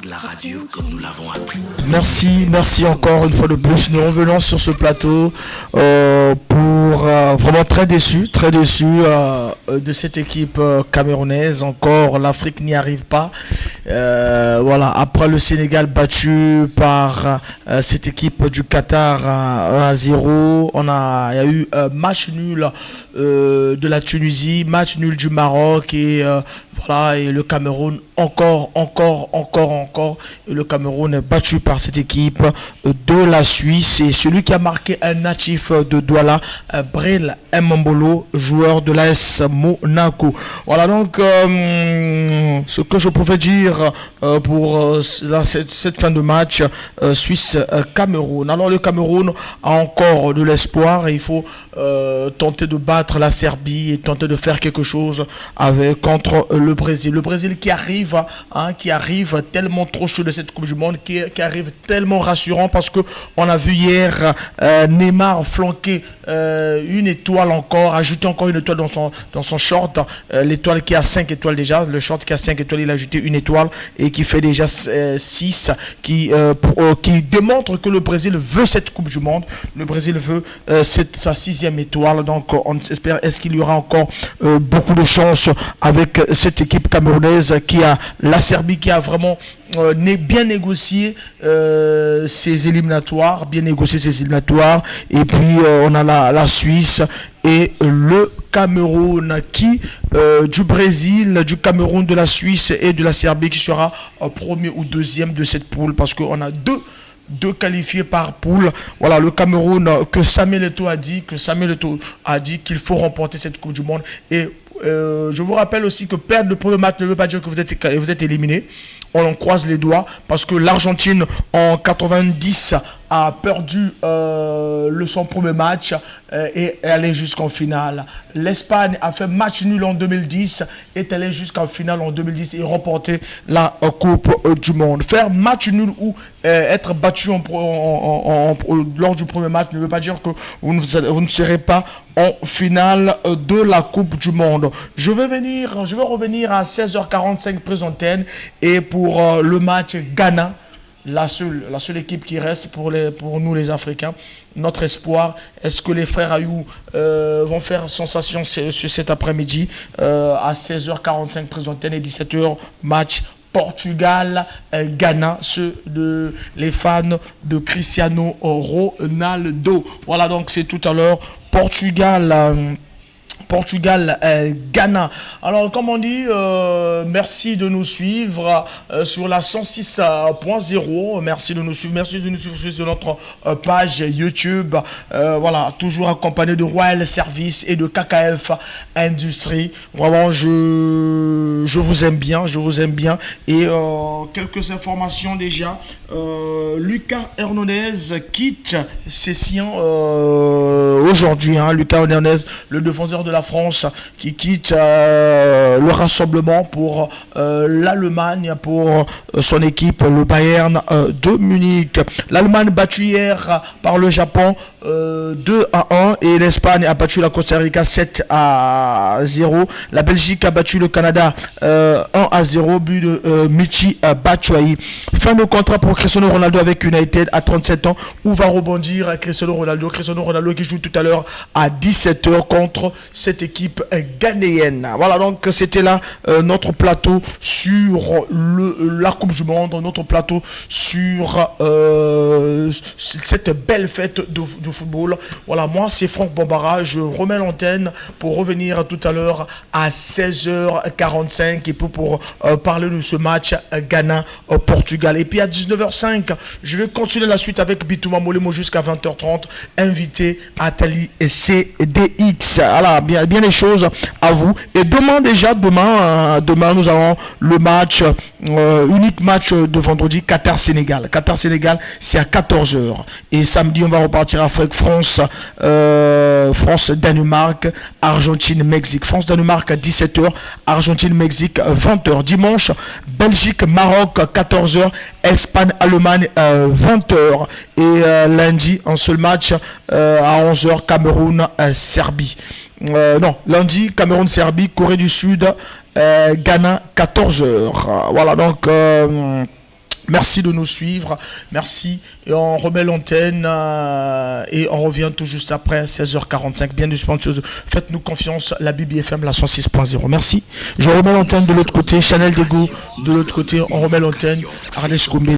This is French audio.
la radio comme nous l'avons appris. Merci encore une fois de plus. Nous revenons sur ce plateau pour vraiment très déçu de cette équipe camerounaise. Encore, l'Afrique n'y arrive pas. Voilà, après le Sénégal battu par cette équipe du Qatar 1-0, il y a eu match nul de la Tunisie, match nul du Maroc et voilà, et le Cameroun encore, et le Cameroun est battu par cette équipe de la Suisse. Et celui qui a marqué un natif de Douala, Bril Mbolo, joueur de l'AS Monaco. Voilà donc ce que je pouvais dire pour cette fin de match Suisse-Cameroun. Alors le Cameroun a encore de l'espoir et il faut tenter de battre la Serbie et tenter de faire quelque chose contre le Brésil. Le Brésil qui arrive tellement trop chaud de cette Coupe du Monde, qui arrive tellement rassurant parce que on a vu hier Neymar flanquer une étoile encore, ajouter encore une étoile dans son short, l'étoile qui a 5 étoiles déjà, le short qui a 5 étoiles, il a ajouté une étoile et qui fait déjà 6, qui démontre que le Brésil veut cette Coupe du Monde. Le Brésil veut sa 6e étoile, donc on espère qu'il y aura encore beaucoup de chance avec cette équipe camerounaise qui a la Serbie qui a vraiment bien négocié ses éliminatoires, et puis on a la Suisse et le Cameroun qui du Brésil, du Cameroun, de la Suisse et de la Serbie qui sera premier ou deuxième de cette poule, parce qu'on a deux qualifiés par poule. Voilà, le Cameroun que Samuel Eto'o a dit qu'il faut remporter cette Coupe du Monde. Et je vous rappelle aussi que perdre le premier match ne veut pas dire que vous êtes éliminé. On en croise les doigts parce que l'Argentine en 90 a perdu son premier match et est allée jusqu'en finale. L'Espagne a fait match nul en 2010, est allée jusqu'en finale en 2010 et remporté la Coupe du Monde. Faire match nul ou être battu lors du premier match ne veut pas dire que vous ne serez pas en finale de la Coupe du Monde. Je vais revenir à 16h45 prise antenne et pour le match Ghana, la seule équipe qui reste pour nous les Africains, notre espoir. Est-ce que les frères Ayou vont faire sensation cet après-midi à 16h45 prise antenne et 17h match Portugal, Ghana, les fans de Cristiano Ronaldo. Voilà, donc c'est tout à l'heure Portugal, Ghana. Alors, comme on dit, merci de nous suivre sur la 106.0. Merci de nous suivre sur notre page YouTube. Voilà, toujours accompagné de Royal Service et de KKF Industrie. Vraiment, je vous aime bien. Et quelques informations déjà. Lucas Hernandez quitte Sessien aujourd'hui. Lucas Hernandez, le défenseur de la France, qui quitte le rassemblement pour l'Allemagne, pour son équipe, le Bayern de Munich. L'Allemagne battue hier par le Japon 2-1 et l'Espagne a battu la Costa Rica 7-0. La Belgique a battu le Canada 1-0, but de Michi Batshuayi. Fin de contrat pour Cristiano Ronaldo avec United à 37 ans. Où va rebondir Cristiano Ronaldo qui joue tout à l'heure à 17h contre cette équipe ghanéenne. Voilà, donc c'était là notre plateau sur la Coupe du Monde, notre plateau sur cette belle fête de football. Voilà, moi c'est Franck Bambara, je remets l'antenne pour revenir tout à l'heure à 16h45 et pour parler de ce match Ghana-Portugal. Et puis à 19h05, je vais continuer la suite avec Bitouma Molemo jusqu'à 20h30, invité Atali CDX. Voilà, bien les choses à vous. Et demain, nous avons le match, unique match de vendredi, Qatar-Sénégal. Qatar-Sénégal, c'est à 14h. Et samedi, on va repartir avec France-Danemark, Argentine-Mexique. France-Danemark à 17h, Argentine-Mexique 20h. Dimanche, Belgique-Maroc 14h, Espagne-Allemagne 20h. Et lundi, un seul match à 11h, Cameroun-Serbie. Lundi, Cameroun-Serbie, Corée du Sud, Ghana, 14h. Voilà, donc Merci de nous suivre. Merci. Et on remet l'antenne et on revient tout juste après 16h45. Bien du sponsor. Faites-nous confiance. La BBFM, la 106.0. Merci. Je remets l'antenne de l'autre côté. Chanel Dego de l'autre côté. On remet l'antenne. Ardèche Koumé.